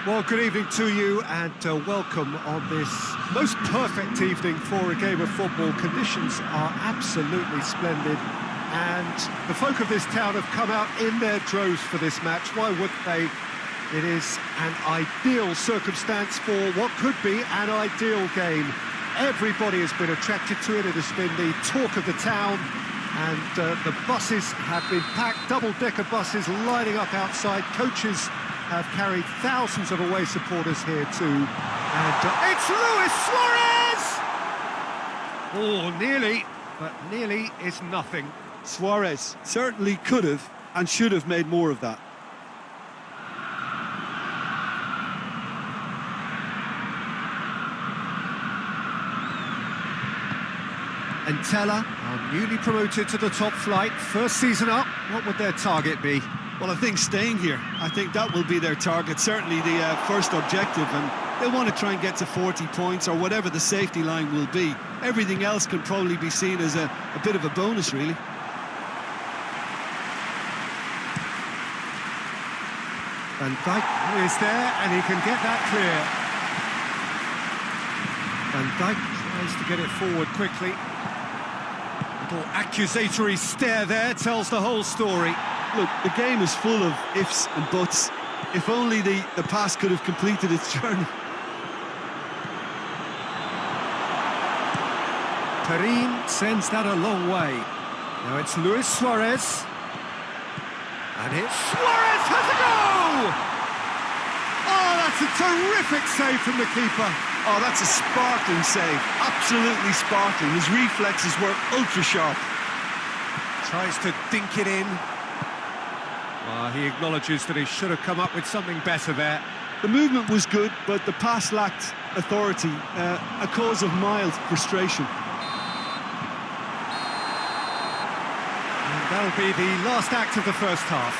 Well, good evening to you and welcome on this most perfect evening for a game of football. Conditions are absolutely splendid and the folk of this town have come out in their droves for this match. Why wouldn't they? It is an ideal circumstance for what could be an ideal game. Everybody has been attracted to it. It has been the talk of the town and the buses have been packed, double-decker buses lining up outside. Coaches have carried thousands of away supporters here too. And it's Luis Suarez! Oh, nearly, but nearly is nothing. Suarez certainly could have and should have made more of that. And Teller are newly promoted to the top flight. First season up, what would their target be? Well, I think staying here, I think that will be their target, certainly the first objective, and they want to try and get to 40 points or whatever the safety line will be. Everything else can probably be seen as a bit of a bonus, really. Van Dijk is there and he can get that clear. Van Dijk tries to get it forward quickly. Little accusatory stare there tells the whole story. Look, the game is full of ifs and buts. If only the pass could have completed its journey. Perrin sends that a long way. Now it's Luis Suarez. And it's Suarez has a go! Oh, that's a terrific save from the keeper. Oh, that's a sparkling save. Absolutely sparkling. His reflexes were ultra sharp. Tries to dink it in. He acknowledges that he should have come up with something better there. The movement was good, but the pass lacked authority, a cause of mild frustration. And that'll be the last act of the first half.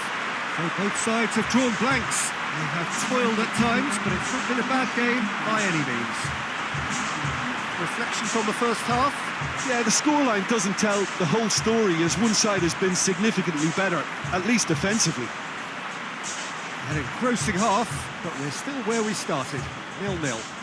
So both sides have drawn blanks. They have toiled at times, but it's not been a bad game by any means. Reflections on the first half? Yeah, the scoreline doesn't tell the whole story, as one side has been significantly better, at least defensively. An engrossing half, but we're still where we started, 0-0.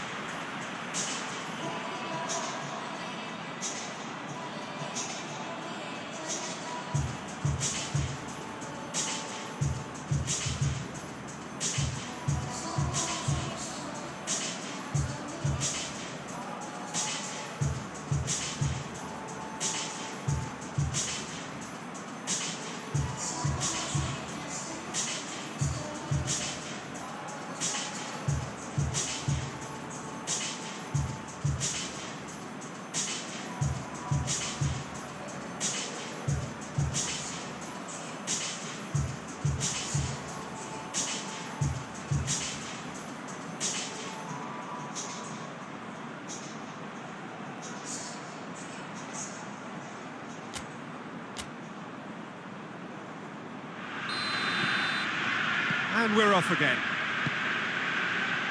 And we're off again.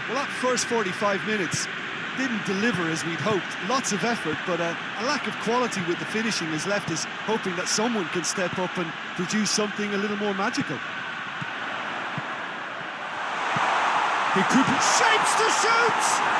Well, that first 45 minutes didn't deliver as we'd hoped. Lots of effort, but a lack of quality with the finishing has left us hoping that someone can step up and produce something a little more magical. He could shapes to shoot!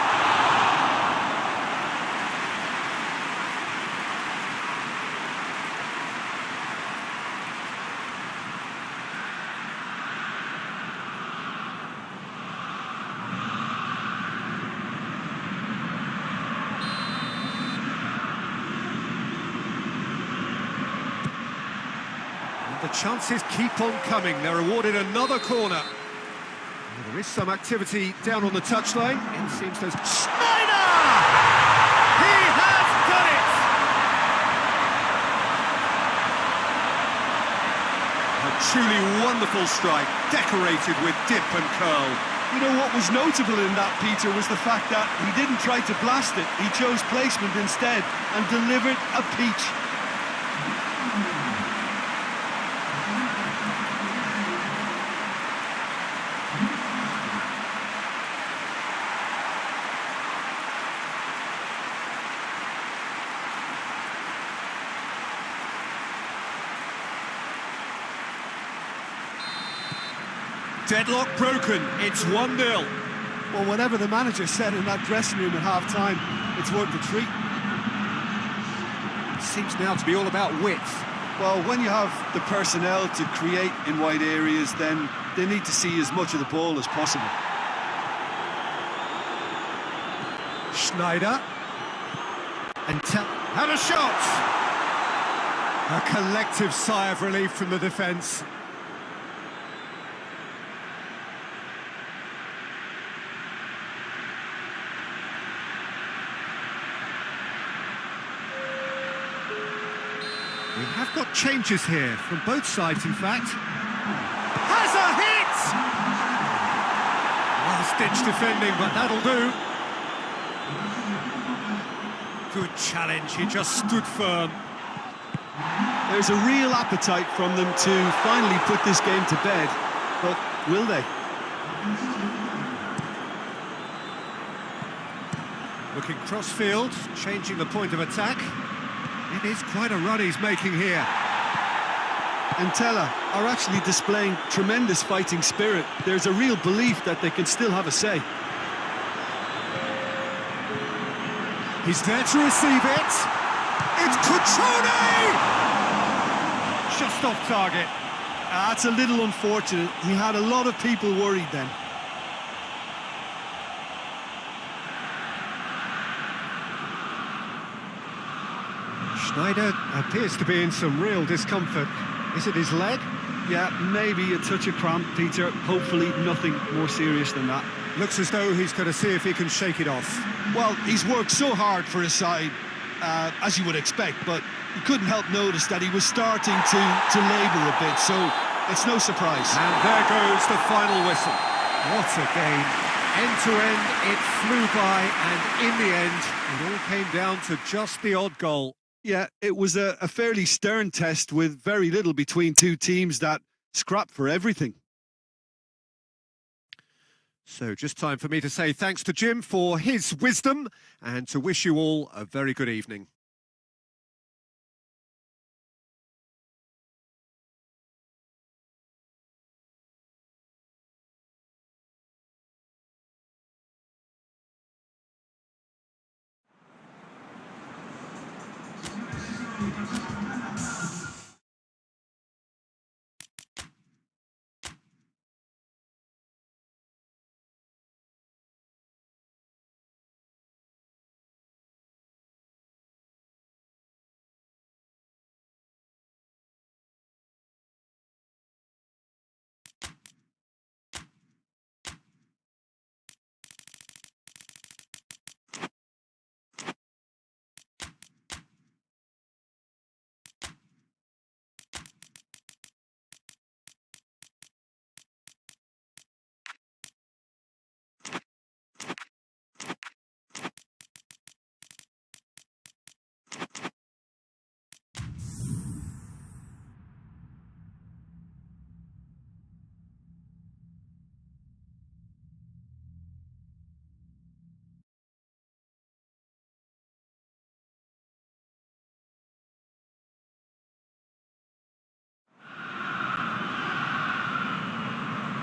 The chances keep on coming. They're awarded another corner. There is some activity down on the touchline. It seems there's... Schneider! He has done it! A truly wonderful strike, decorated with dip and curl. You know, what was notable in that, Peter, was the fact that he didn't try to blast it. He chose placement instead and delivered a peach. Deadlock broken, it's 1-0. Well, whatever the manager said in that dressing room at half-time, it's worth the treat. Seems now to be all about width. Well, when you have the personnel to create in wide areas, then they need to see as much of the ball as possible. Schneider. And had a shot! A collective sigh of relief from the defence. We have got changes here from both sides, in fact. Has a hit! Last-ditch defending, but that'll do. Good challenge, he just stood firm. There's a real appetite from them to finally put this game to bed, but will they? Looking cross-field, changing the point of attack. It is quite a run he's making here. And Tella are actually displaying tremendous fighting spirit. There's a real belief that they can still have a say. He's there to receive it. It's Cutrone! Just off target. That's a little unfortunate. He had a lot of people worried then. Schneider appears to be in some real discomfort. Is it his leg? Yeah, maybe a touch of cramp, Peter. Hopefully nothing more serious than that. Looks as though he's going to see if he can shake it off. Well, he's worked so hard for his side, as you would expect, but you couldn't help notice that he was starting to labour a bit, so it's no surprise. And there goes the final whistle. What a game. End to end, it flew by, and in the end, it all came down to just the odd goal. Yeah, it was a fairly stern test with very little between two teams that scrapped for everything. So just time for me to say thanks to Jim for his wisdom and to wish you all a very good evening.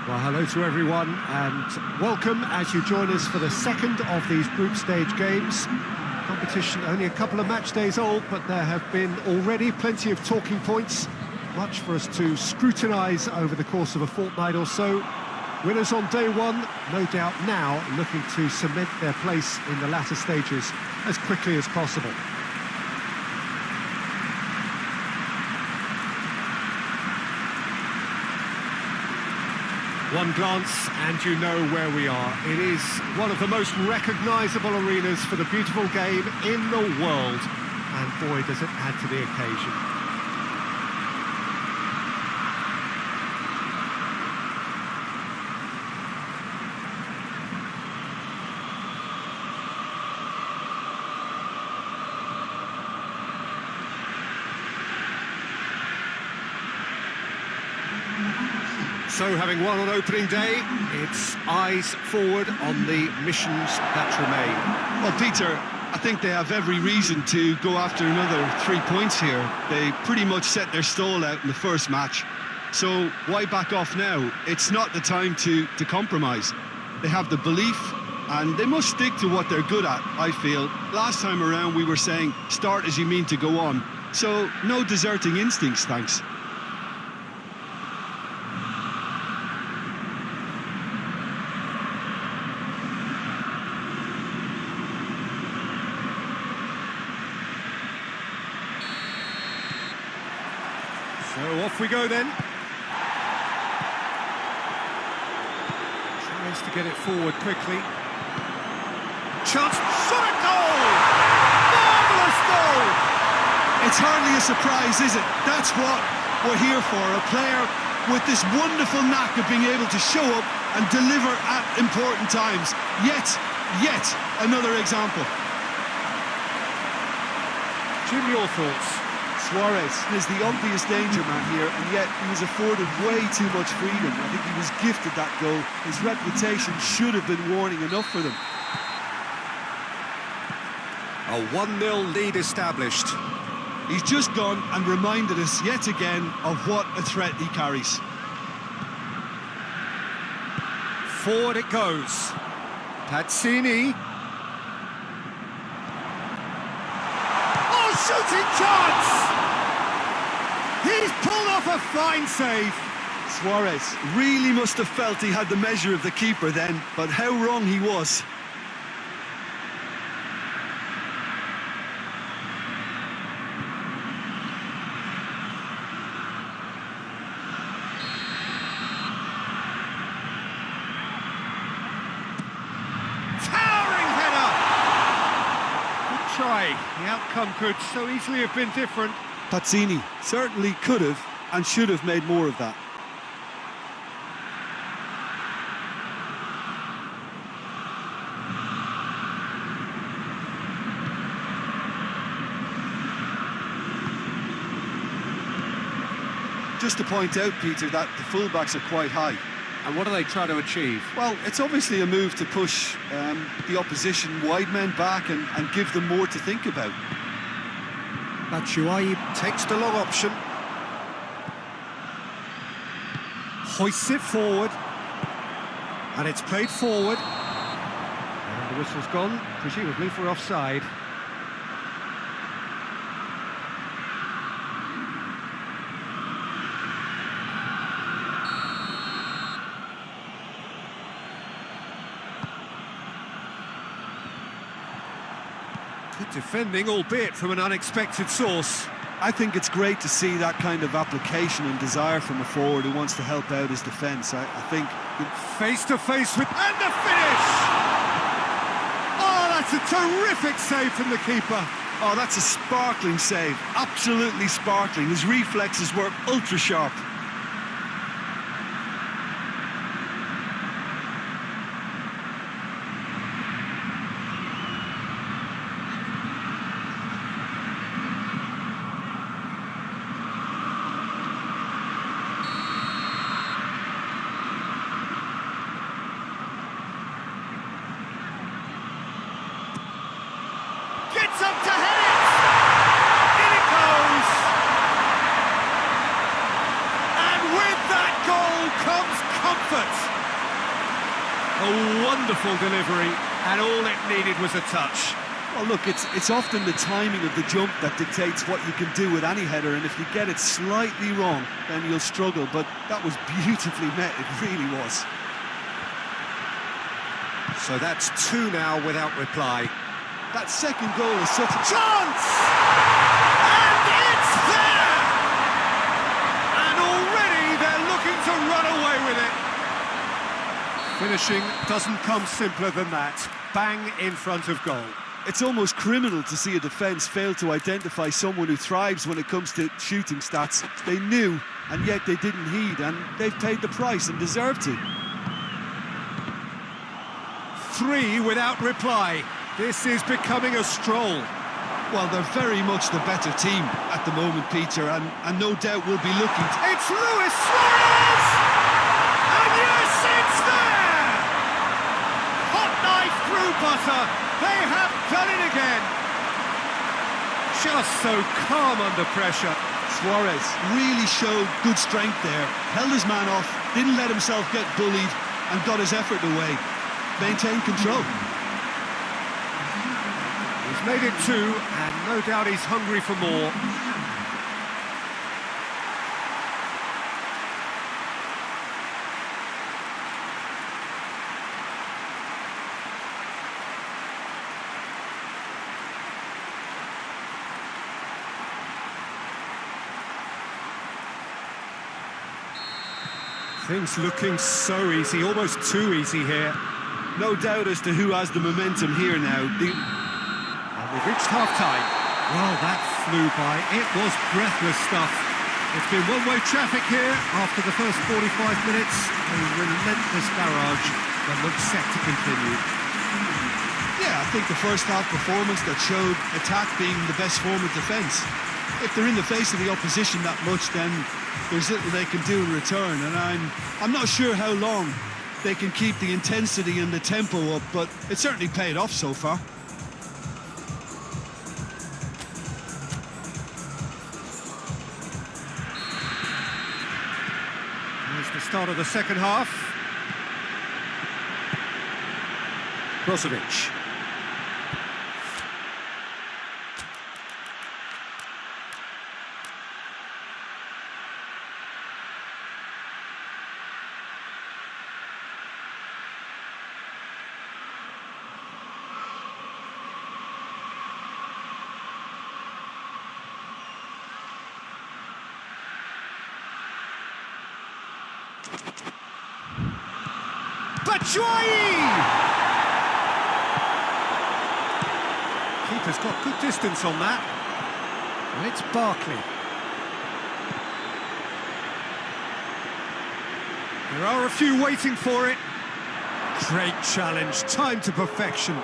Well, hello to everyone and welcome as you join us for the second of these group stage games. Competition only a couple of match days old, but there have been already plenty of talking points, much for us to scrutinise over the course of a fortnight or so. Winners on day one, no doubt now looking to cement their place in the latter stages as quickly as possible. One glance and you know where we are. It is one of the most recognisable arenas for the beautiful game in the world. And boy, does it add to the occasion. So, having won on opening day, it's eyes forward on the missions that remain. Well, Peter, I think they have every reason to go after another 3 points here. They pretty much set their stall out in the first match. So, why back off now? It's not the time to compromise. They have the belief, and they must stick to what they're good at, I feel. Last time around we were saying, start as you mean to go on. So, no deserting instincts, thanks. So off we go then. Tries to get it forward quickly. Chance, shot at goal! Marvellous goal! It's hardly a surprise, is it? That's what we're here for, a player with this wonderful knack of being able to show up and deliver at important times. Yet another example. Jim, your thoughts? Suarez is the obvious danger man here, and yet he was afforded way too much freedom. I think he was gifted that goal. His reputation should have been warning enough for them. A 1-0 lead established. He's just gone and reminded us yet again of what a threat he carries. Forward it goes. Pazzini. Oh, shooting chance! He's pulled off a fine save. Suarez really must have felt he had the measure of the keeper then, but how wrong he was. Towering header! Good try. The outcome could so easily have been different. Pazzini certainly could have and should have made more of that. Just to point out, Peter, that the fullbacks are quite high. And what are they trying to achieve? Well, it's obviously a move to push the opposition wide men back and give them more to think about. Batshuayi takes the long option. Hoists it forward. And it's played forward. And the whistle's gone, presumably for offside. Good defending, albeit from an unexpected source. I think it's great to see that kind of application and desire from a forward who wants to help out his defence. I think... Face to face with... And the finish! Oh, that's a terrific save from the keeper. Oh, that's a sparkling save. Absolutely sparkling. His reflexes were ultra sharp. Gets up to head it! In it goes! And with that goal comes comfort! A wonderful delivery, and all it needed was a touch. Well, look, it's often the timing of the jump that dictates what you can do with any header, and if you get it slightly wrong, then you'll struggle, but that was beautifully met, it really was. So that's 2 now without reply. That second goal is such a Chance! And it's there! And already they're looking to run away with it. Finishing doesn't come simpler than that. Bang in front of goal. It's almost criminal to see a defence fail to identify someone who thrives when it comes to shooting stats. They knew, and yet they didn't heed, and they've paid the price and deserve to. 3 without reply. This is becoming a stroll. Well, they're very much the better team at the moment, Peter, and no doubt will be looking to... It's Luis Suarez! And yes, it's there! Hot knife through butter. They have done it again. Just so calm under pressure. Suarez really showed good strength there, held his man off, didn't let himself get bullied, and got his effort away. maintain control. He's made it 2, and no doubt he's hungry for more. Things looking so easy, almost too easy here. No doubt as to who has the momentum here now. And we've reached half-time. Well, that flew by. It was breathless stuff. It's been one-way traffic here after the first 45 minutes. A relentless barrage that looks set to continue. Yeah, I think the first half performance that showed attack being the best form of defence. If they're in the face of the opposition that much, then there's little they can do in return, and I'm not sure how long they can keep the intensity and the tempo up, but it certainly paid off so far. Here's the start of the second half. Brozovic. Batshuayi! Keeper's got good distance on that. And it's Barkley. There are a few waiting for it. Great challenge, time to perfection.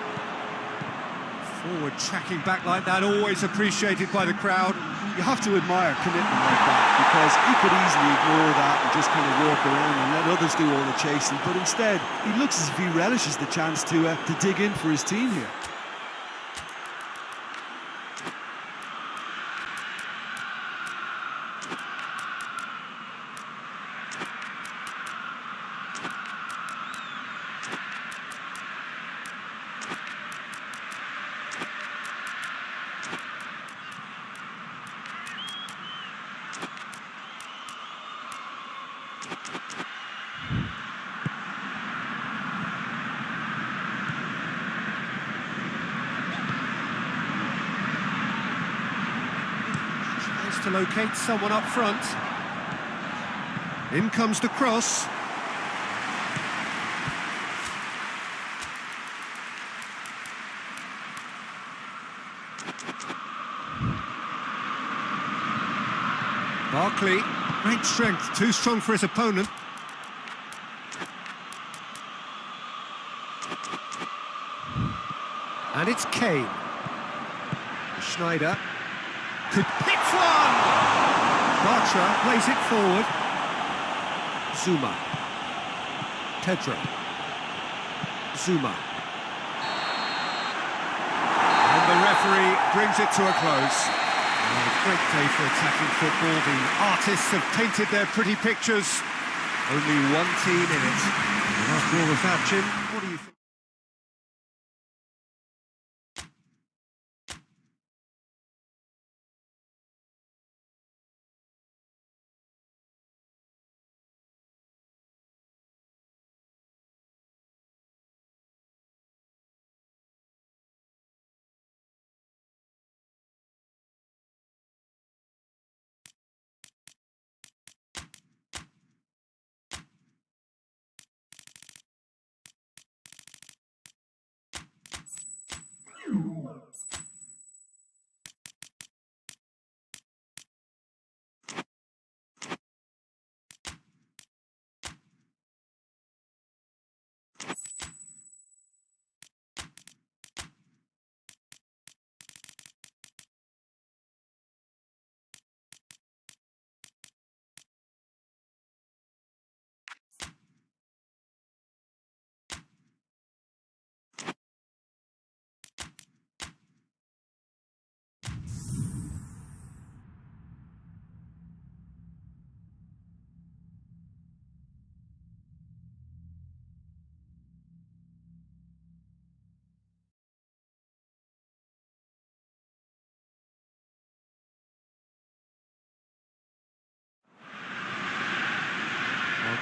Forward tracking back like that, always appreciated by the crowd. You have to admire commitment like that, because he could easily ignore that and just kind of walk around and let others do all the chasing, but instead he looks as if he relishes the chance to dig in for his team here. To locate someone up front. In comes the cross. Barkley, great strength, too strong for his opponent. And it's Kane. Schneider could hit one! Bartra plays it forward. Zuma. Pedro. Zuma. And the referee brings it to a close. A great day for attacking football. The artists have painted their pretty pictures. Only one team in it. And after all of that, Jim, what do you think?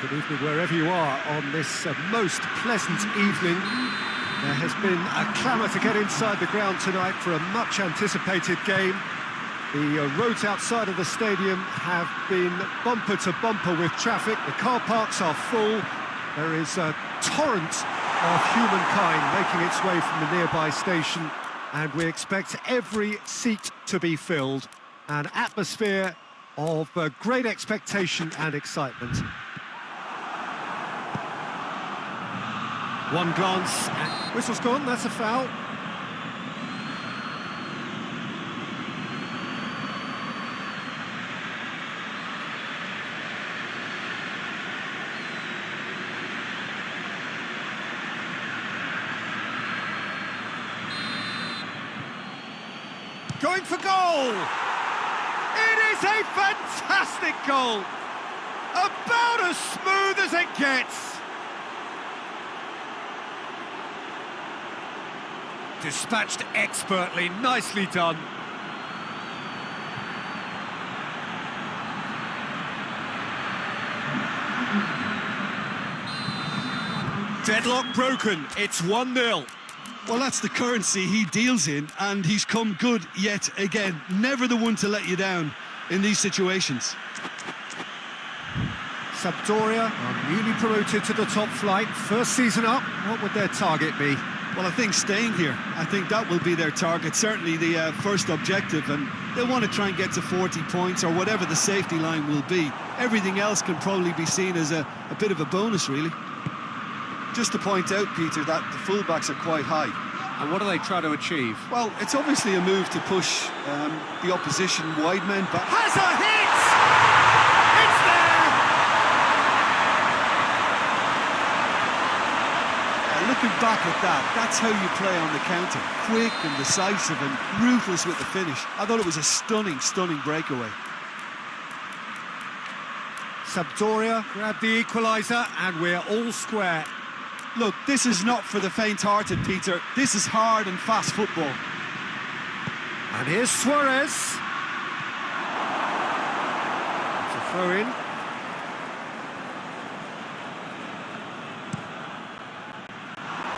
Good evening wherever you are on this most pleasant evening. There has been a clamour to get inside the ground tonight for a much-anticipated game. The roads outside of the stadium have been bumper to bumper with traffic. The car parks are full. There is a torrent of humankind making its way from the nearby station, and we expect every seat to be filled. An atmosphere of great expectation and excitement. One glance, and whistle's gone, that's a foul. Going for goal! It is a fantastic goal! About as smooth as it gets! Dispatched expertly, nicely done. Deadlock broken, it's 1-0. Well, that's the currency he deals in, and he's come good yet again. Never the one to let you down in these situations. Sampdoria are newly promoted to the top flight. First season up, what would their target be? Well, I think staying here. I think that will be their target, certainly the first objective, and they'll want to try and get to 40 points or whatever the safety line will be. Everything else can probably be seen as a bit of a bonus, really. Just to point out, Peter, that the fullbacks are quite high. And what do they try to achieve? Well, it's obviously a move to push the opposition wide men back. Has a hit! It's there! Looking back at that, that's how you play on the counter. Quick and decisive and ruthless with the finish. I thought it was a stunning, stunning breakaway. Sampdoria grab the equaliser and we're all square. Look, this is not for the faint-hearted, Peter. This is hard and fast football. And here's Suarez. It's a throw-in.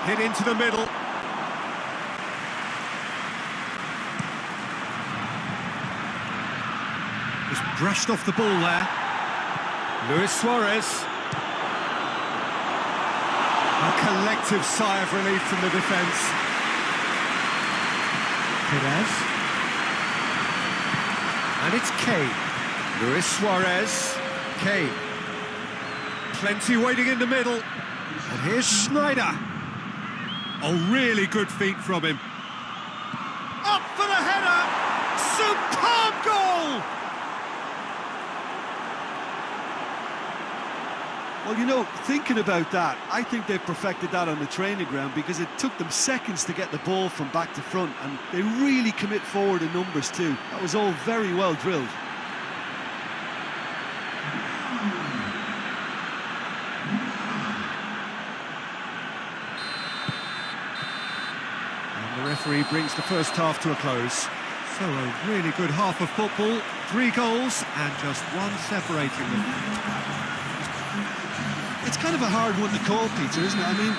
Hit into the middle. Just brushed off the ball there. Luis Suarez. A collective sigh of relief from the defence. PES. And it's Kane. Luis Suarez. Kane. Plenty waiting in the middle. And here's Schneider. A really good feat from him. Up for the header! Superb goal! Well, you know, thinking about that, I think they've perfected that on the training ground because it took them seconds to get the ball from back to front, and they really commit forward in numbers too. That was all very well drilled. The referee brings the first half to a close. So a really good half of football, 3 goals and just one separating them. It's kind of a hard one to call, Peter, isn't it? I mean,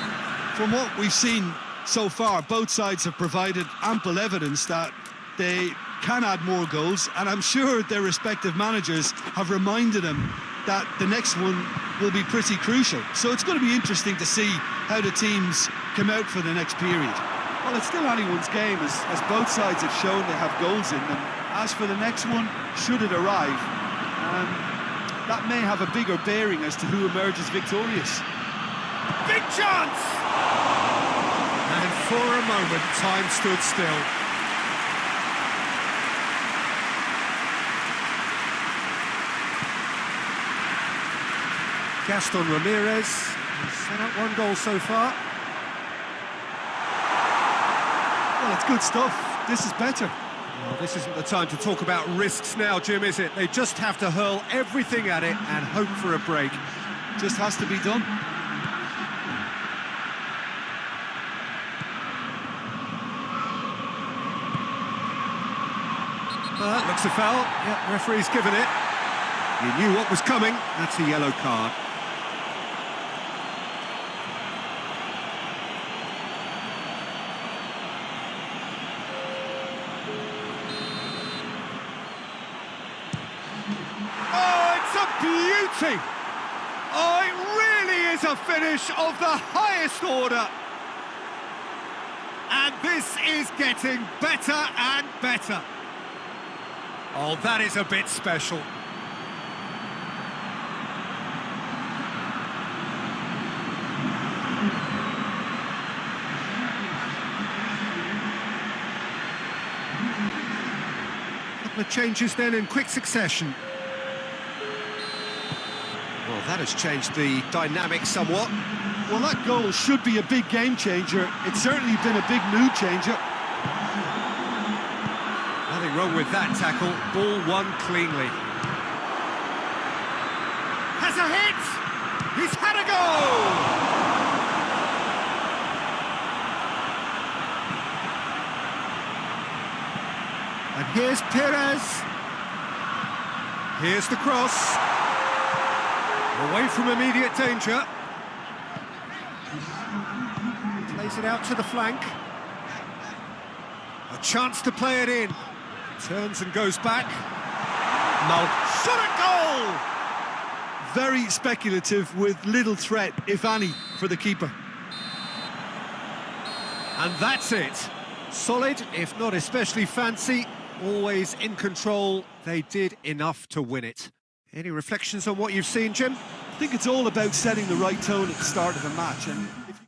from what we've seen so far, both sides have provided ample evidence that they can add more goals, and I'm sure their respective managers have reminded them that the next one will be pretty crucial. So it's going to be interesting to see how the teams come out for the next period. Well, it's still anyone's game, as both sides have shown they have goals in them. As for the next one, should it arrive, that may have a bigger bearing as to who emerges victorious. Big chance! And for a moment, time stood still. Gaston Ramirez has set up 1 goal so far. Well, it's good stuff. This is better. Well, this isn't the time to talk about risks now, Jim, is it? They just have to hurl everything at it and hope for a break. Just has to be done. Looks a foul. Yeah, referee's given it. You knew what was coming. That's a yellow card. beauty! Oh, it really is a finish of the highest order. And this is getting better and better. Oh, that is a bit special. Couple of changes then in quick succession. Well, that has changed the dynamic somewhat. Well, that goal should be a big game changer. It's certainly been a big mood changer. Nothing wrong with that tackle. Ball won cleanly. Has a hit! He's had a goal! And here's Perez. Here's the cross. Away from immediate danger. Plays it out to the flank. A chance to play it in. Turns and goes back. Shot at goal! Very speculative with little threat, if any, for the keeper. And that's it. Solid, if not especially fancy. Always in control. They did enough to win it. Any reflections on what you've seen, Jim? I think it's all about setting the right tone at the start of a match. And if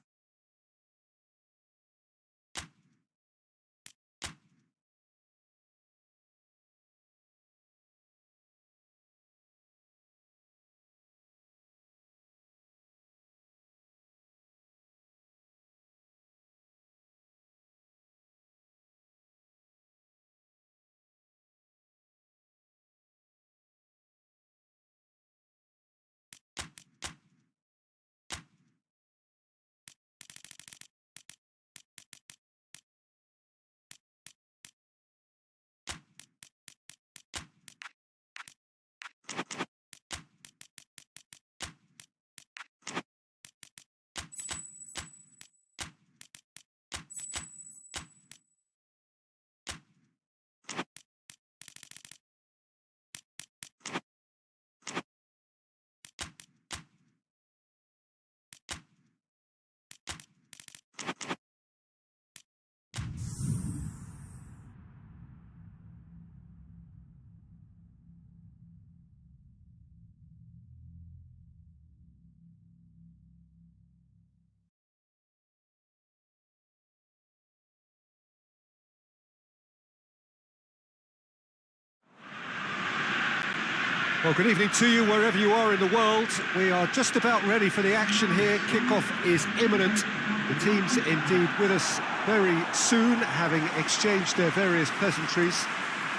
Well, good evening to you wherever you are in the world. We are just about ready for the action here. Kickoff is imminent. The teams indeed with us very soon, having exchanged their various pleasantries.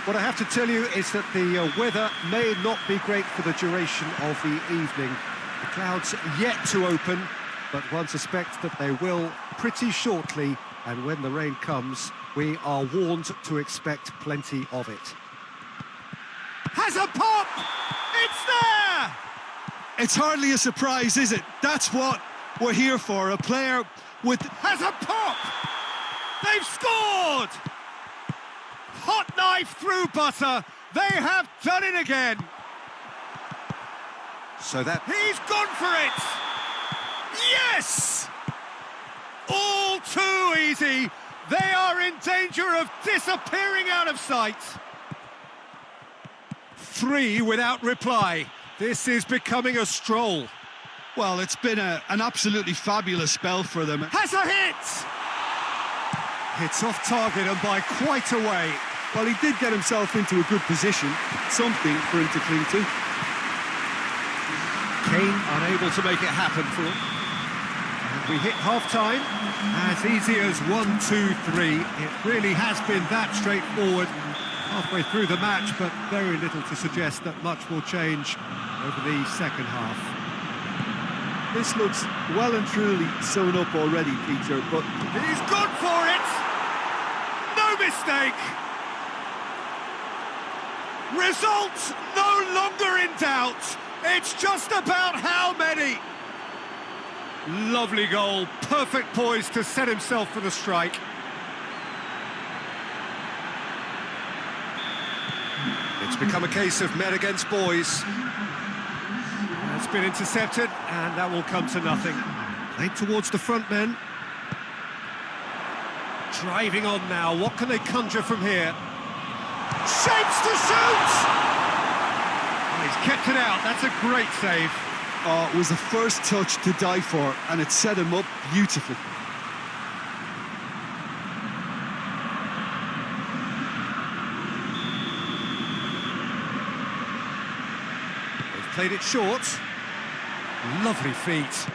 What I have to tell you is that the weather may not be great for the duration of the evening. The clouds yet to open, but one suspects that they will pretty shortly, and when the rain comes, we are warned to expect plenty of it. Has a pop! It's there! it's hardly a surprise, is it? That's what we're here for. A player with... Has a pop! They've scored! Hot knife through butter. They have done it again. So that... He's gone for it! Yes! All too easy. They are in danger of disappearing out of sight. 3 without reply. This is becoming a stroll. Well, it's been an absolutely fabulous spell for them. Has a hit! Hits off target and by quite a way. Well, he did get himself into a good position. Something for him to cling to. Kane unable to make it happen for him. And we hit half-time. As easy as 1, 2, 3. It really has been that straightforward. Halfway through the match, but very little to suggest that much will change over the second half. This looks well and truly sewn up already, Peter, but... He's gone for it! No mistake! Result no longer in doubt. It's just about how many. Lovely goal, perfect poise to set himself for the strike. It's become a case of men against boys. It's been intercepted, and that will come to nothing. Played towards the front men. Driving on now, what can they conjure from here? Shapes to shoot! Oh, he's kept it out, that's a great save. Oh, it was the first touch to die for, and it set him up beautifully. They've played it short. Lovely feet.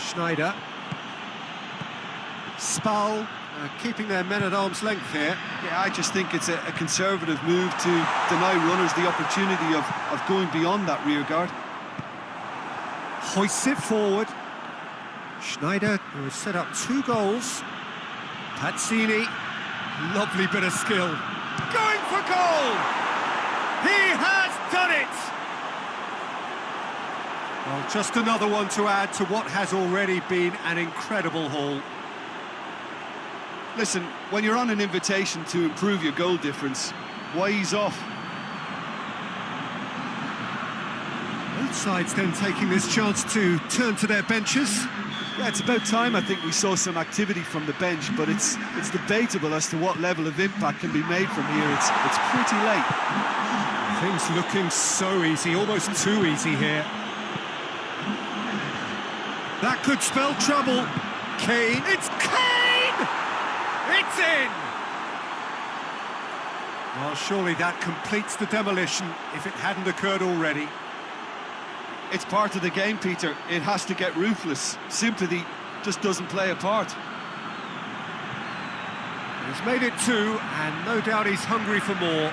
Schneider. Spal keeping their men at arm's length here. Yeah, I just think it's a conservative move to deny runners the opportunity of going beyond that rear guard. Hoists it forward. Schneider, who has set up 2 goals. Pazzini, lovely bit of skill. Going for goal! He has done it! Well, just another one to add to what has already been an incredible haul. Listen, when you're on an invitation to improve your goal difference, why ease off? Both sides then taking this chance to turn to their benches. Yeah, it's about time I think we saw some activity from the bench, but it's debatable as to what level of impact can be made from here. It's pretty late. Things looking so easy, almost too easy here. That could spell trouble. Kane, it's Kane! It's in! Well, surely that completes the demolition if it hadn't occurred already. It's part of the game, Peter. It has to get ruthless. Sympathy just doesn't play a part. He's made it 2, and no doubt he's hungry for more.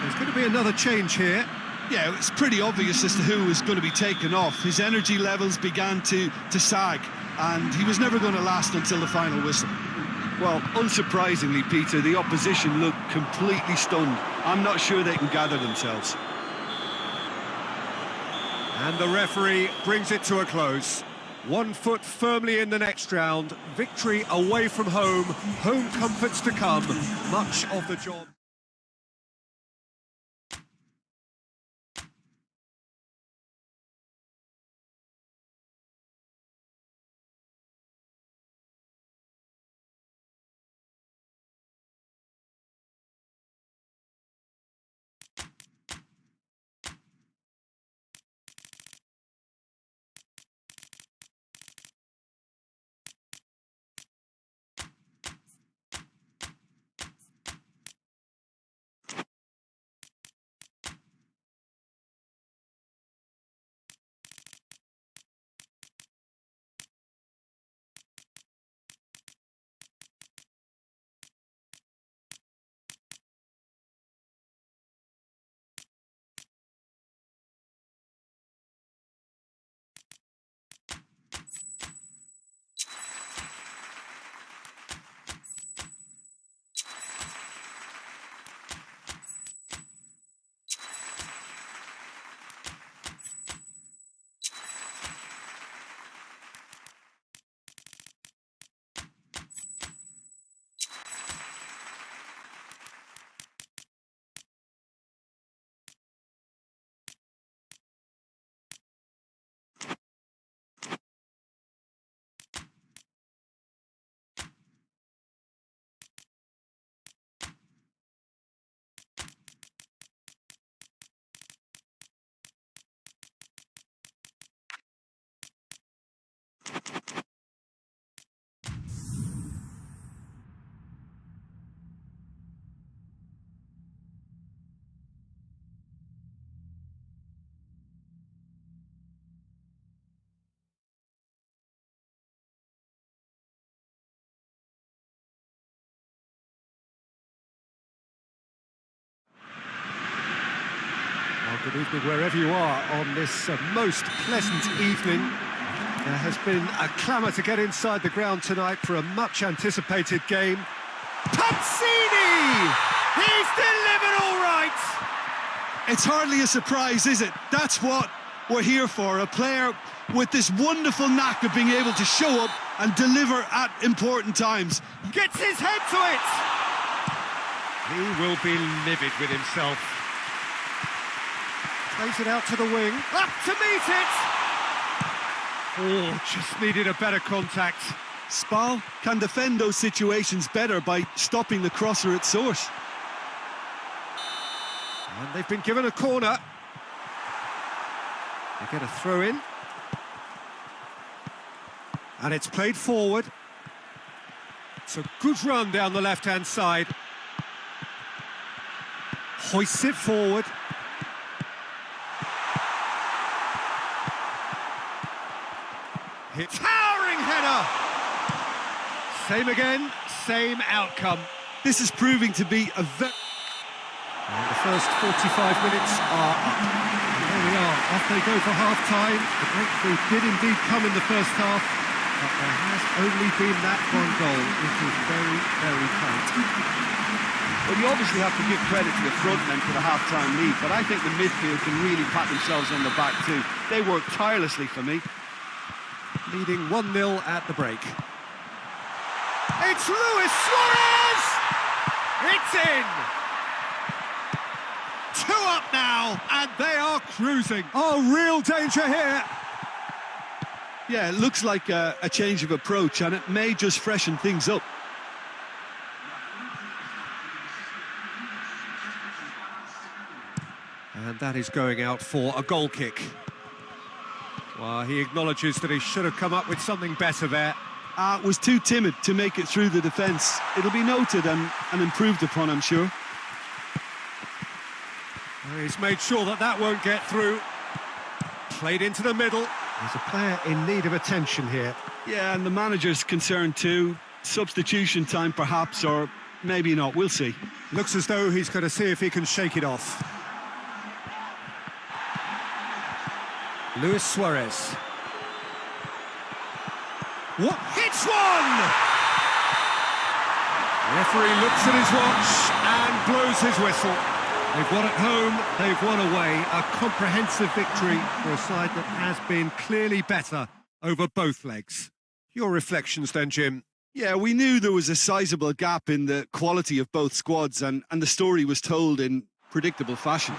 There's going to be another change here. Yeah, it's pretty obvious as to who was going to be taken off. His energy levels began to sag, and he was never going to last until the final whistle. Well, unsurprisingly, Peter, the opposition looked completely stunned. I'm not sure they can gather themselves. And the referee brings it to a close. 1 foot firmly in the next round. Victory away from home. Home comforts to come. Much of the job. Good evening wherever you are on this most pleasant evening. There has been a clamour to get inside the ground tonight for a much anticipated game. Pazzini! He's delivered all right! It's hardly a surprise, is it? That's what we're here for, a player with this wonderful knack of being able to show up and deliver at important times. Gets his head to it! He will be livid with himself. Plays it out to the wing. Up to meet it! Oh, just needed a better contact. Spal can defend those situations better by stopping the crosser at source. And they've been given a corner. They get a throw in. And it's played forward. It's a good run down the left-hand side. Hoists it forward. Hit. Towering header! Same again, same outcome. This is proving to be a very... And the first 45 minutes are up. And there we are, off they go for half-time. The breakthrough did indeed come in the first half, but there has only been that one goal. It is very, very tight. Well, you obviously have to give credit to the front men for the half-time lead, but I think the midfield can really pat themselves on the back too. They worked tirelessly for me. Leading 1-0 at the break. It's Luis Suarez! It's in! 2 up now, and they are cruising. Oh, real danger here. Yeah, it looks like a change of approach, and it may just freshen things up. And that is going out for a goal kick. Well, he acknowledges that he should have come up with something better there. Was too timid to make it through the defence. It'll be noted and improved upon, I'm sure. He's made sure that that won't get through. Played into the middle. There's a player in need of attention here. Yeah, and the manager's concerned too. Substitution time perhaps, or maybe not, we'll see. Looks as though he's going to see if he can shake it off. Luis Suarez. What? Hits one! The referee looks at his watch and blows his whistle. They've won at home, they've won away. A comprehensive victory for a side that has been clearly better over both legs. Your reflections then, Jim? Yeah, we knew there was a sizable gap in the quality of both squads, and the story was told in predictable fashion.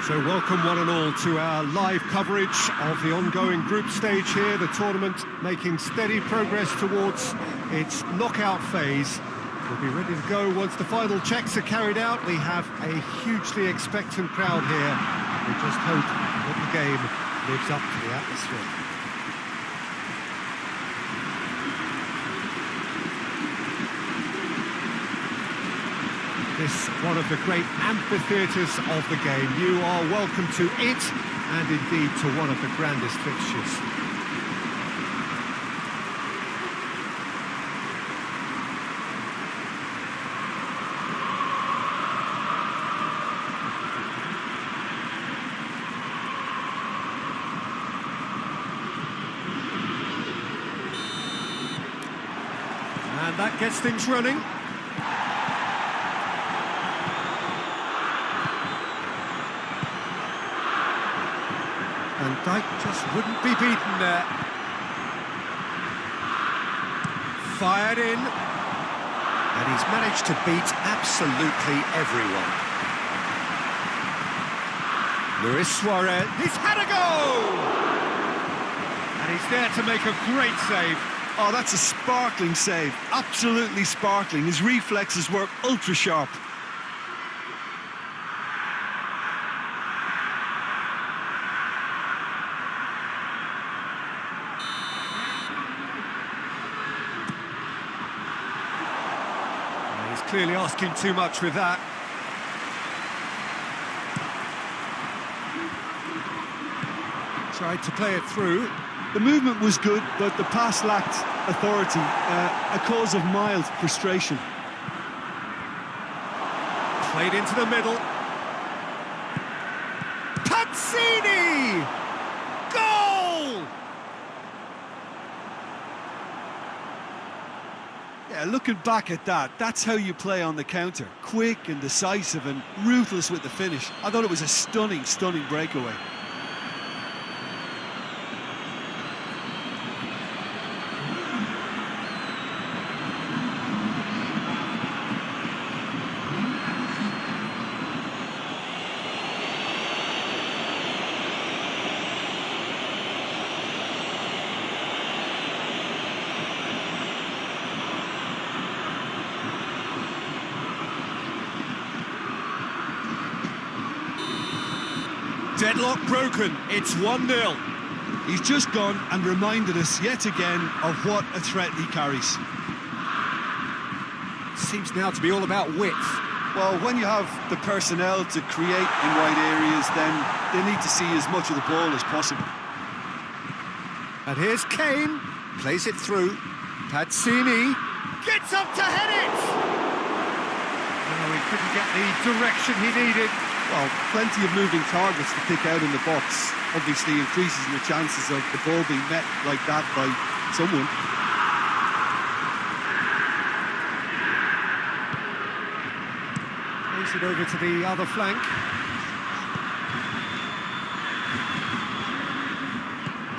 So welcome one and all to our live coverage of the ongoing group stage here, the tournament making steady progress towards its knockout phase. We'll be ready to go once the final checks are carried out. We have a hugely expectant crowd here. We just hope that the game lives up to the atmosphere. This one of the great amphitheatres of the game. You are welcome to it, and indeed to one of the grandest fixtures. And that gets things running. And Dyke just wouldn't be beaten there. Fired in. And he's managed to beat absolutely everyone. Luis Suarez, he's had a go! And he's there to make a great save. Oh, that's a sparkling save. Absolutely sparkling. His reflexes were ultra sharp. He's clearly asking too much with that. Tried to play it through. The movement was good, but the pass lacked authority, a cause of mild frustration. Played into the middle. Pazzini! Goal! Yeah, looking back at that, that's how you play on the counter. Quick and decisive and ruthless with the finish. I thought it was a stunning, stunning breakaway. Deadlock broken, it's 1-0. He's just gone and reminded us yet again of what a threat he carries. Seems now to be all about width. Well, when you have the personnel to create in wide areas, then they need to see as much of the ball as possible. And here's Kane, plays it through. Pazzini gets up to head it! No, he couldn't get the direction he needed. Well, plenty of moving targets to pick out in the box. Obviously increases your chances of the ball being met like that by someone. Plays it over to the other flank.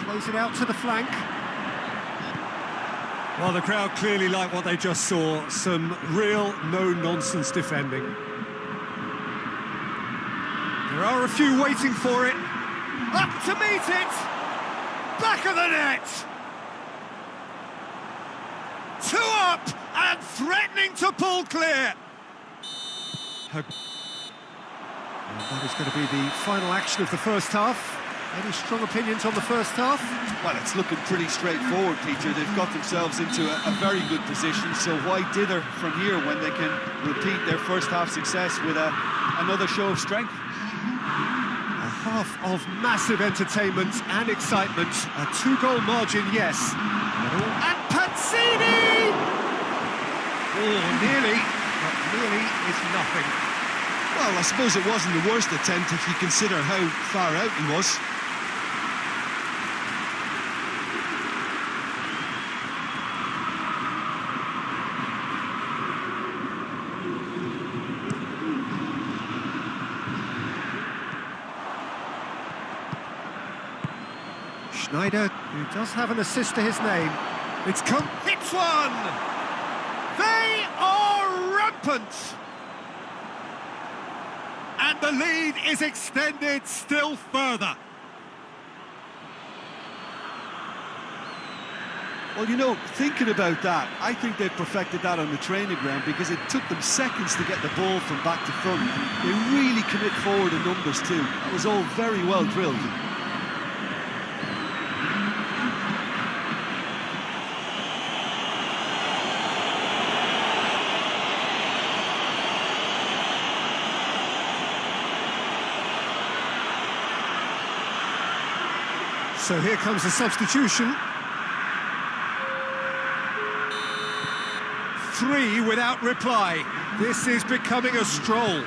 Plays it out to the flank. Well, the crowd clearly like what they just saw. Some real no-nonsense defending. There are a few waiting for it. Up to meet it! Back of the net! Two up and threatening to pull clear! And that is going to be the final action of the first half. Any strong opinions on the first half? Well, it's looking pretty straightforward, Peter. They've got themselves into a very good position, so why dither from here when they can repeat their first half success with another show of strength? A half of massive entertainment and excitement. A two-goal margin, yes. And Pazzini! Oh, nearly, but nearly is nothing. Well, I suppose it wasn't the worst attempt if you consider how far out he was. Schneider, who does have an assist to his name. It's come... Hits one! They are rampant! And the lead is extended still further. Well, you know, thinking about that, I think they perfected that on the training ground because it took them seconds to get the ball from back to front. They really commit forward in numbers too. That was all very well drilled. So here comes the substitution. 3 without reply. This is becoming a stroll.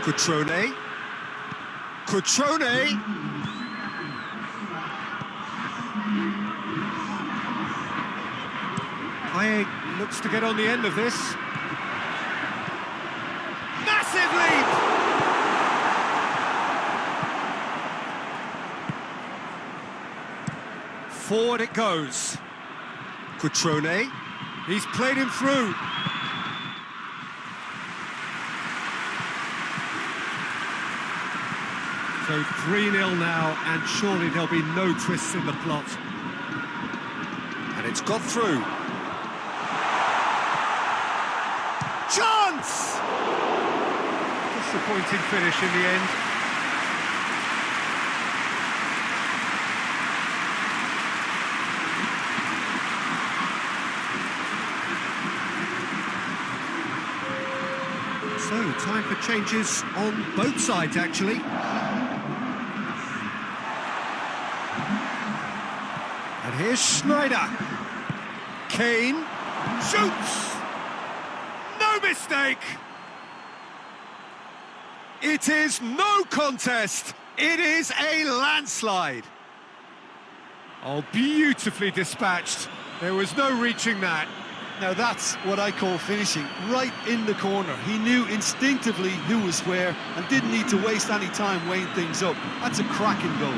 Cutrone. Cutrone. Payet looks to get on the end of this. Massive leap! Forward it goes. Cutrone. He's played him through. So 3-0 now, and surely there'll be no twists in the plot. And it's got through. Chance! Disappointing finish in the end. So, time for changes on both sides, actually. And here's Schneider. Kane shoots! No mistake! It is no contest! It is a landslide! Oh, beautifully dispatched. There was no reaching that. Now that's what I call finishing, right in the corner. He knew instinctively who was where and didn't need to waste any time weighing things up. That's a cracking goal.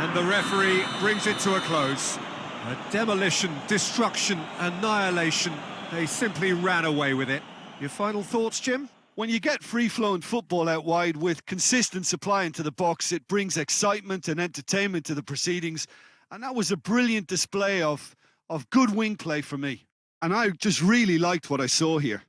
And the referee brings it to a close. A demolition, destruction, annihilation. They simply ran away with it. Your final thoughts, Jim? When you get free-flowing football out wide with consistent supply into the box, it brings excitement and entertainment to the proceedings. And that was a brilliant display of good wing play for me. And I just really liked what I saw here.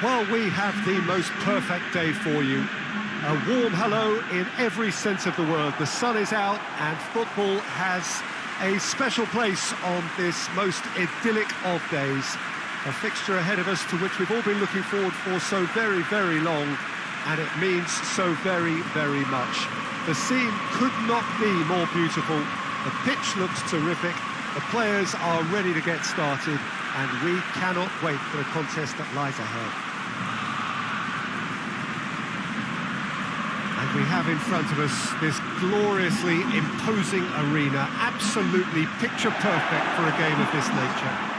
Well, we have the most perfect day for you. A warm hello in every sense of the word. The sun is out and football has a special place on this most idyllic of days. A fixture ahead of us to which we've all been looking forward for so very, very long, and it means so very, very much. The scene could not be more beautiful. The pitch looks terrific. The players are ready to get started, and we cannot wait for the contest that lies ahead. And we have in front of us this gloriously imposing arena, absolutely picture perfect for a game of this nature.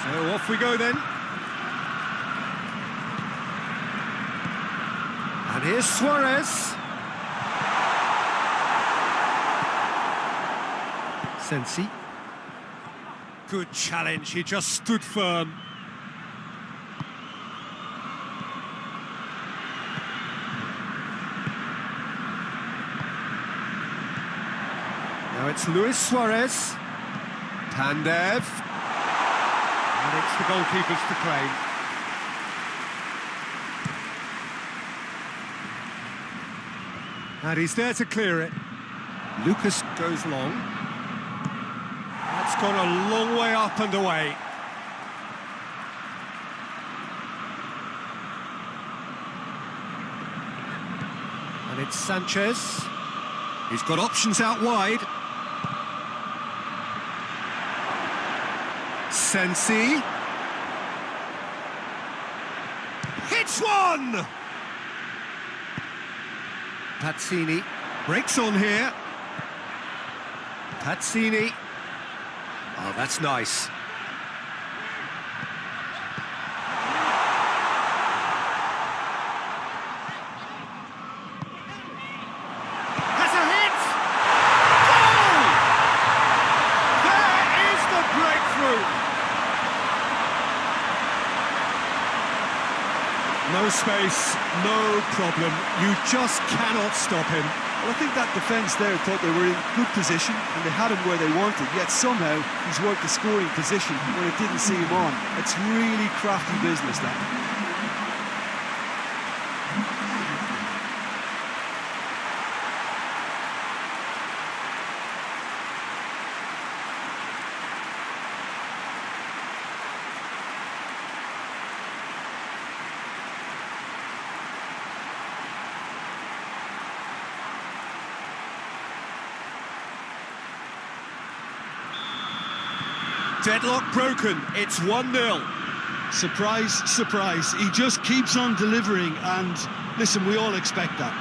So off we go then. And here's Suarez. Sensi. Good challenge, he just stood firm. Now it's Luis Suarez. Pandev. And it's the goalkeepers to claim. And he's there to clear it. Lucas goes long. That's gone a long way up and away. And it's Sanchez. He's got options out wide. Sensi. Hits one! Pazzini breaks on here. Pazzini. Oh, that's nice. Has a hit! Goal! There is the breakthrough! No space, no problem. You just cannot stop him. Well, I think that defence there thought they were in good position and they had him where they wanted, yet somehow he's worked the scoring position when it didn't see him on. It's really crafty business, that. Deadlock broken, it's 1-0. Surprise, surprise. He just keeps on delivering and, listen, we all expect that.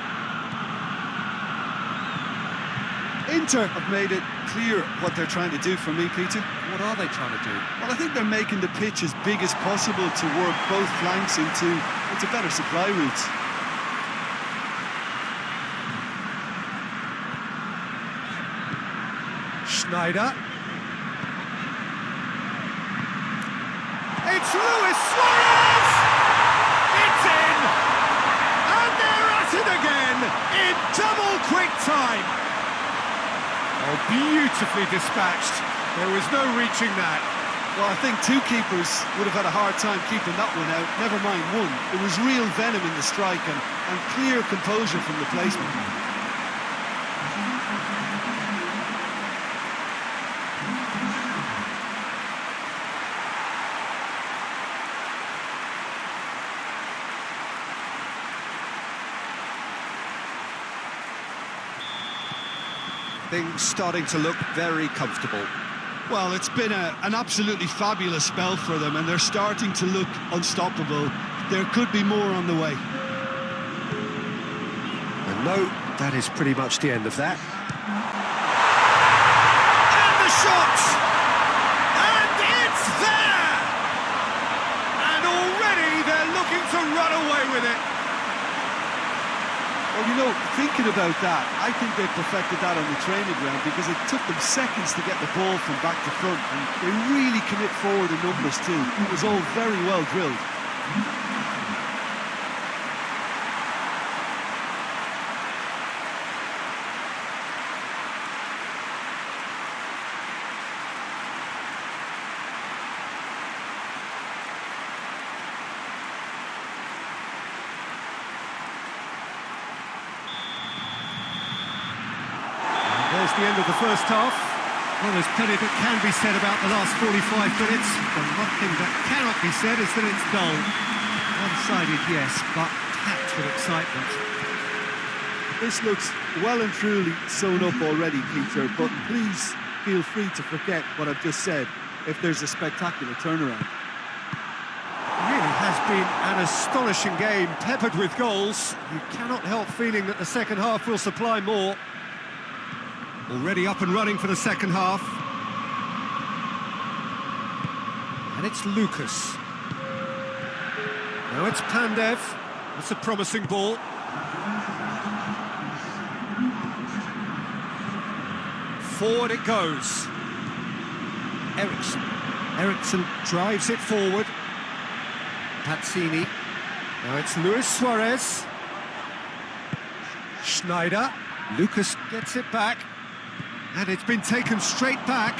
Inter have made it clear what they're trying to do for me, Peter. What are they trying to do? Well, I think they're making the pitch as big as possible to work both flanks into better supply routes. Schneider. It's Luis Suarez! It's in! And they're at it again in double quick time. Oh, beautifully dispatched. There was no reaching that. Well, I think two keepers would have had a hard time keeping that one out, never mind one. There was real venom in the strike and clear composure from the placement. Things starting to look very comfortable. Well, it's been an absolutely fabulous spell for them, and they're starting to look unstoppable. There could be more on the way. And no, that is pretty much the end of that. And the shot! And it's there! And already they're looking to run away with it. Well, you know, thinking about that, I think they perfected that on the training ground because it took them seconds to get the ball from back to front, and they really commit forward in numbers too. It was all very well drilled. There's the end of the first half. Well, there's plenty that can be said about the last 45 minutes. The one thing that cannot be said is that it's dull. One-sided, yes, but packed with excitement. This looks well and truly sewn up already, Peter, but please feel free to forget what I've just said if there's a spectacular turnaround. It really has been an astonishing game, peppered with goals. You cannot help feeling that the second half will supply more. Already up and running for the second half. And it's Lucas. Now it's Pandev. That's a promising ball. Forward it goes. Eriksson. Eriksson drives it forward. Pazzini. Now it's Luis Suarez. Schneider. Lucas gets it back. And it's been taken straight back.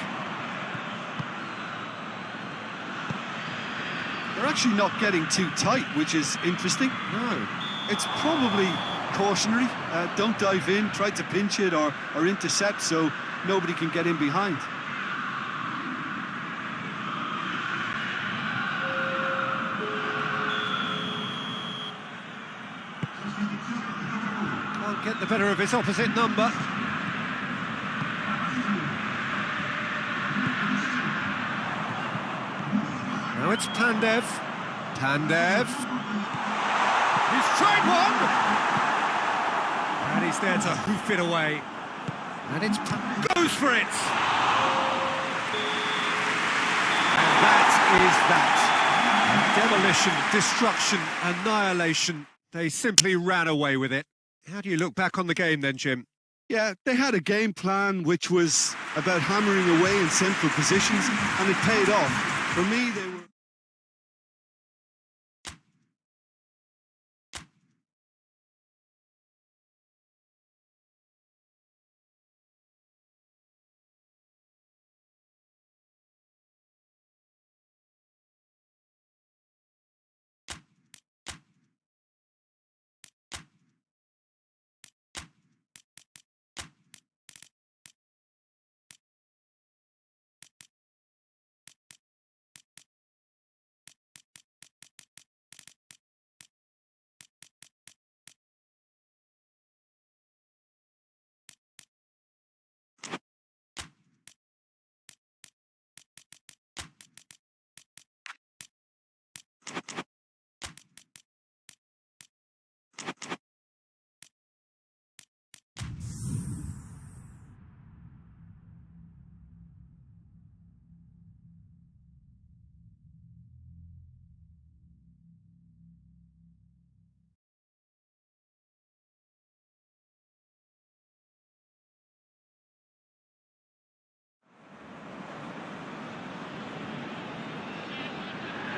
They're actually not getting too tight, which is interesting. No. It's probably cautionary. Don't dive in, try to pinch it or intercept so nobody can get in behind. Can't get the better of his opposite number. Now it's Pandev. Pandev. He's tried one! And he's there to hoof it away. And it's goes for it! And that is that. Demolition, destruction, annihilation. They simply ran away with it. How do you look back on the game then, Jim? Yeah, they had a game plan which was about hammering away in central positions, and it paid off. For me, they were...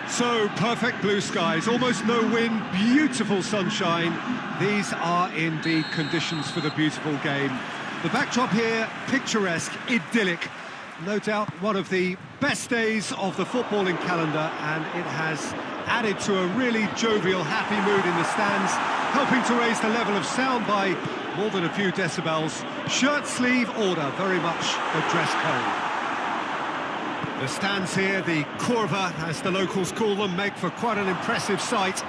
So, perfect blue skies, almost no wind, beautiful sunshine. These are indeed conditions for the beautiful game. The backdrop here, picturesque, idyllic. No doubt one of the best days of the footballing calendar, and it has added to a really jovial, happy mood in the stands, helping to raise the level of sound by more than a few decibels. Shirt sleeve order, very much the dress code. The stands here, the curva, as the locals call them, make for quite an impressive sight,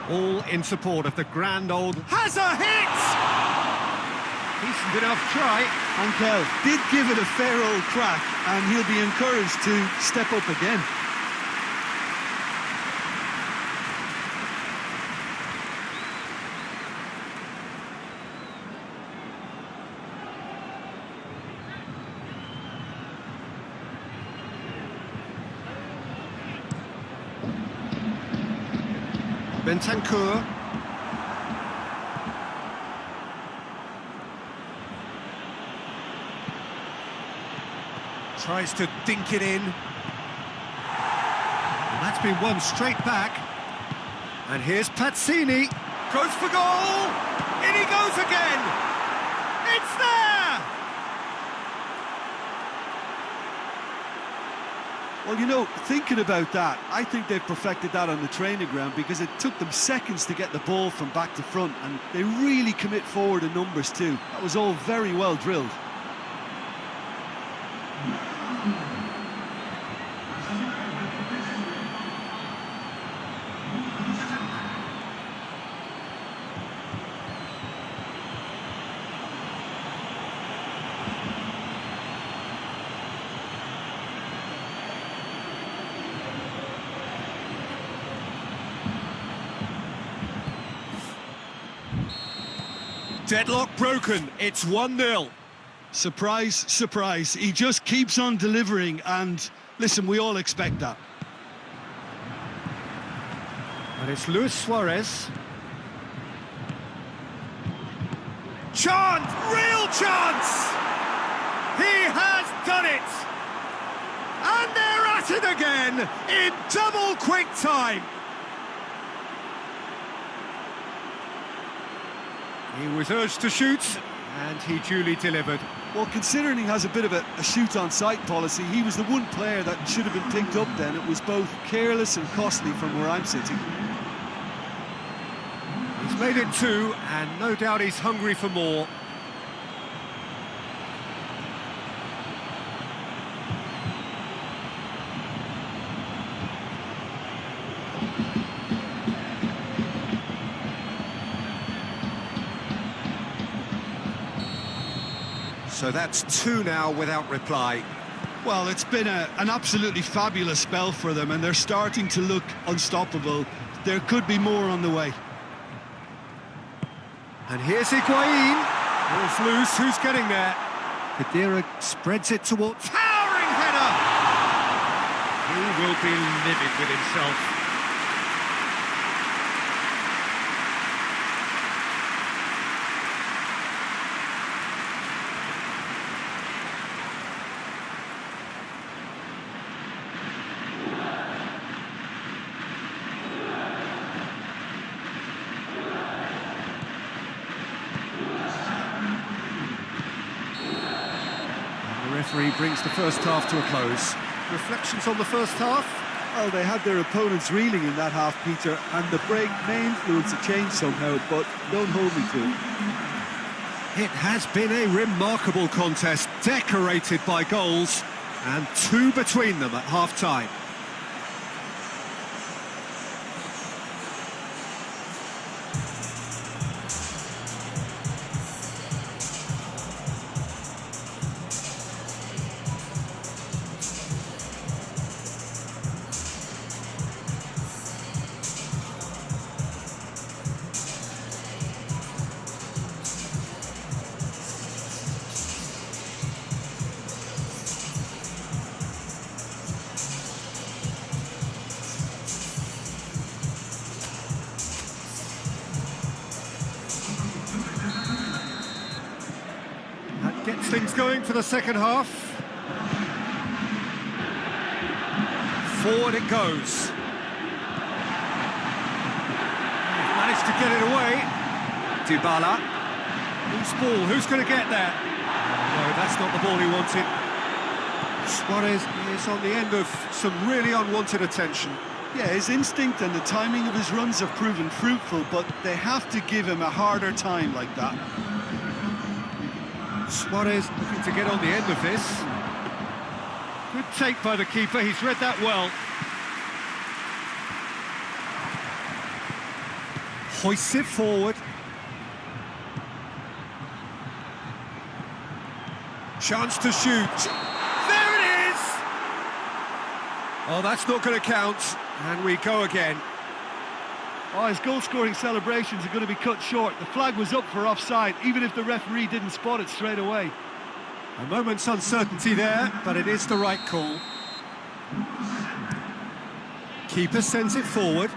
all in support of the grand old... Has a hit! Decent enough try. Ankel did give it a fair old crack, and he'll be encouraged to step up again. Bentancur. Tries to dink it in. And that's been won straight back. And here's Pazzini. Goes for goal! In he goes again! It's there! Well, you know, thinking about that, I think they've perfected that on the training ground because it took them seconds to get the ball from back to front, and they really commit forward in numbers too. That was all very well drilled. Deadlock broken, it's 1-0. Surprise, surprise. He just keeps on delivering, and listen, we all expect that. And it's Luis Suarez. Chance! Real chance! He has done it! And they're at it again in double quick time. He was urged to shoot, and he duly delivered. Well, considering he has a bit of a shoot-on-sight policy, he was the one player that should have been picked up then. It was both careless and costly from where I'm sitting. He's made it 2, and no doubt he's hungry for more. So that's 2 now without reply. Well, it's been an absolutely fabulous spell for them, and they're starting to look unstoppable. There could be more on the way. And here's Higuain. Ball's loose, who's getting there? Khedira spreads it towards... Towering header! He will be livid with himself. The referee brings the first half to a close. Reflections on the first half? Well, they had their opponents reeling in that half, Peter, and the break may influence a change somehow, but don't hold me to it. It has been a remarkable contest, decorated by goals, and 2 between them at half-time. Gets things going for the second half. Forward it goes. Managed to get it away. Dybala. Loose ball, who's going to get there? No, that's not the ball he wanted. Suarez is on the end of some really unwanted attention. Yeah, his instinct and the timing of his runs have proven fruitful, but they have to give him a harder time like that. Suarez looking to get on the end of this. Good take by the keeper, he's read that well. Hoists it forward. Chance to shoot. There it is! Oh, that's not going to count. And we go again. Oh, his goal-scoring celebrations are going to be cut short. The flag was up for offside, even if the referee didn't spot it straight away. A moment's uncertainty there, but it is the right call. Keeper sends it forward.